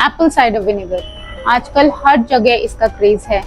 Apple cider vinegar आजकल हर जगह इसका क्रेज है।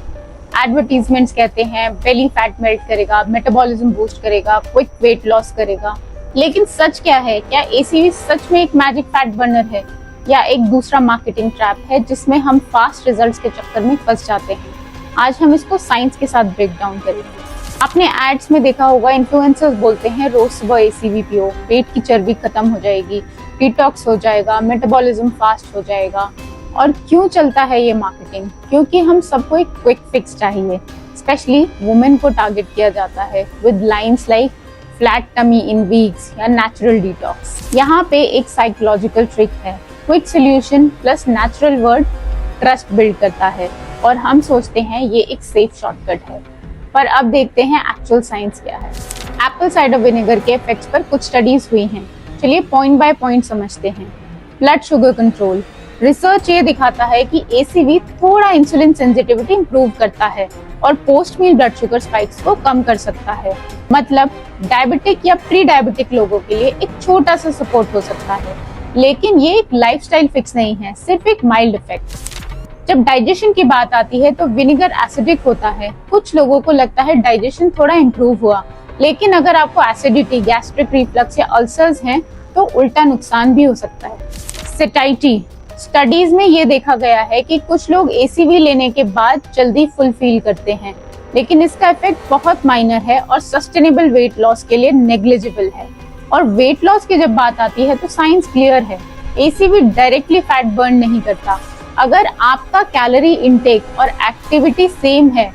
एडवर्टीजमेंट्स कहते हैं बेली फैट मेल्ट करेगा, मेटाबॉलिज्म बूस्ट करेगा, क्विक वेट लॉस करेगा। लेकिन सच क्या है? क्या एसीवी सच में एक मैजिक फैट बर्नर है या एक दूसरा मार्केटिंग ट्रैप है जिसमें हम फास्ट रिजल्ट्स के चक्कर में फंस जाते हैं? आज हम इसको साइंस के साथ ब्रेक डाउन करेंगे। आपने एड्स में देखा होगा, इन्फ्लुएंसर्स बोलते हैं रोज सुबह एसीवी पियो, पेट की चर्बी खत्म हो जाएगी, डिटॉक्स हो जाएगा, मेटाबॉलिज्म फास्ट हो जाएगा। और क्यों चलता है ये मार्केटिंग? क्योंकि हम सबको एक क्विक फिक्स चाहिए। स्पेशली वुमेन को टारगेट किया जाता है with lines like flat tummy in weeks या नेचुरल डिटॉक्स। यहाँ पे एक साइकोलॉजिकल ट्रिक है, quick solution plus natural word trust build करता है और हम सोचते हैं ये एक सेफ शॉर्टकट है। पर अब देखते हैं एक्चुअल साइंस क्या है। एप्पल साइडर विनेगर के इफेक्ट्स पर कुछ स्टडीज हुई हैं। चलिए पॉइंट बाय पॉइंट समझते हैं। Blood sugar control. रिसर्च ये दिखाता है कि एसीवी थोड़ा इंसुलिन सेंसिटिविटी इंप्रूव करता है और पोस्ट मील ब्लड शुगर स्पाइक्स को कम कर सकता है। मतलब डायबिटिक या प्री डायबिटिक लोगों के लिए एक छोटा सा सपोर्ट हो सकता है। लेकिन ये एक लाइफस्टाइल फिक्स नहीं है, सिर्फ एक माइल्ड इफेक्ट। जब डाइजेशन की बात आती है तो विनेगर एसिडिक होता है। कुछ लोगों को लगता है डाइजेशन थोड़ा इंप्रूव हुआ, लेकिन अगर आपको एसिडिटी, गैस्ट्रिक रिफ्लक्स या अल्सर्स हैं तो उल्टा नुकसान भी हो सकता है। सेटाइटी। स्टडीज में ये देखा गया है कि कुछ लोग एसीवी लेने के बाद जल्दी फुल फील करते हैं, लेकिन इसका इफेक्ट बहुत माइनर है और सस्टेनेबल वेट लॉस के लिए नेग्लिजिबल है। और वेट लॉस की जब बात आती है तो साइंस क्लियर है, एसीवी डायरेक्टली फैट बर्न नहीं करता। अगर आपका कैलोरी इनटेक और एक्टिविटी सेम है,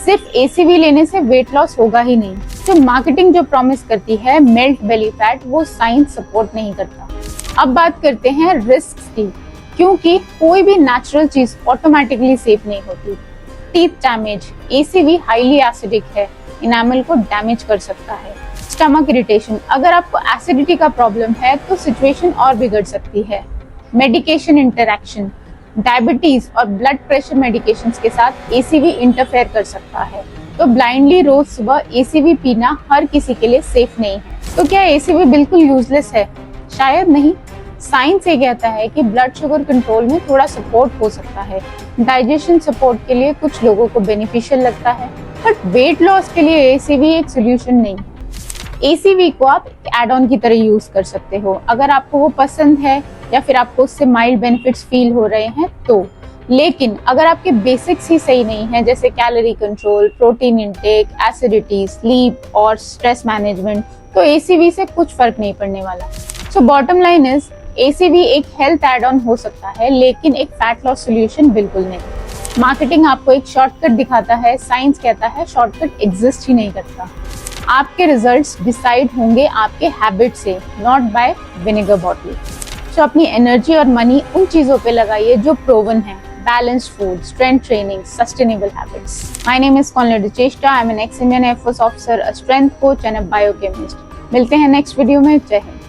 सिर्फ एसीवी लेने से वेट लॉस होगा ही नहीं। तो मार्केटिंग जो प्रॉमिस करती है मेल्ट बेली फैट, वो साइंस सपोर्ट नहीं करता। अब बात करते हैं रिस्क की, क्योंकि कोई भी नेचुरल चीज ऑटोमेटिकली सेफ नहीं होती। Teeth damage. ACV highly acidic है, इनामल को डैमेज कर सकता है। Stomach irritation. अगर आपको एसिडिटी का प्रॉब्लम है तो सिचुएशन और बिगड़ सकती है। Medication interaction. डायबिटीज और ब्लड प्रेशर मेडिकेशंस के साथ एसीवी इंटरफेयर कर सकता है। तो ब्लाइंडली रोज सुबह एसीवी पीना हर किसी के लिए सेफ नहीं है। तो क्या एसीवी बिल्कुल यूजलेस है? शायद नहीं। साइंस ये कहता है कि ब्लड शुगर कंट्रोल में थोड़ा सपोर्ट हो सकता है, डाइजेशन सपोर्ट के लिए कुछ लोगों को बेनिफिशियल लगता है, बट वेट लॉस के लिए एसीवी एक सोल्यूशन नहीं है। एसीवी को आप एड ऑन की तरह यूज कर सकते हो अगर आपको वो पसंद है या फिर आपको उससे माइल्ड बेनिफिट्स फील हो रहे हैं तो। लेकिन अगर आपके बेसिक्स ही सही नहीं है, जैसे calorie control, protein intake, acidity, sleep और स्ट्रेस मैनेजमेंट, तो एसीवी से कुछ फर्क नहीं पड़ने वाला। So bottom line is, ACV एक हेल्थ एड ऑन हो सकता है, लेकिन एक फैट लॉस सोल्यूशन बिल्कुल नहीं। मार्केटिंग आपको एक शॉर्टकट दिखाता है, साइंस कहता है शॉर्टकट एग्जिस्ट ही नहीं करता। आपके रिजल्ट्स डिसाइड होंगे आपके हैबिट से, नॉट बाय विनेगर बॉटल। तो अपनी एनर्जी और मनी उन चीजों पे लगाइए जो प्रूवन है। Balanced food, strength training, sustainable habits. My name is कॉन्लेड Cheshta. I am an ex Indian air force officer, a strength coach and a biochemist. मिलते हैं नेक्स्ट वीडियो में। जय हिंद।